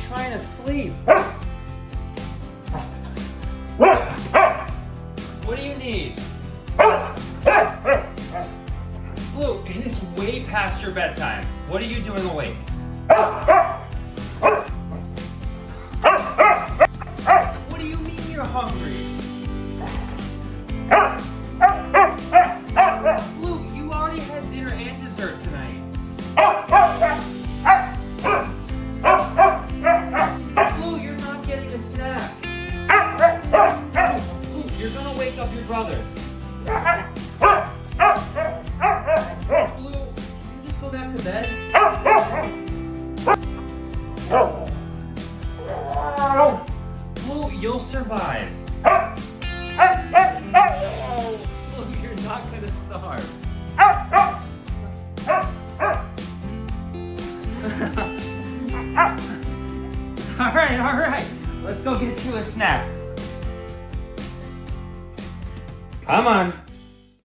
trying to sleep. What do you need? Blue, it is way past your bedtime. What are you doing awake? What do you mean you're hungry? Blue, you already had dinner and dessert tonight. Blue, you're not getting a snack. Blue, you're gonna wake up your brothers. Blue, can you just go back to bed? Blue, you'll survive. Blue, you're not gonna starve. All right. Let's go get you a snack. Come on.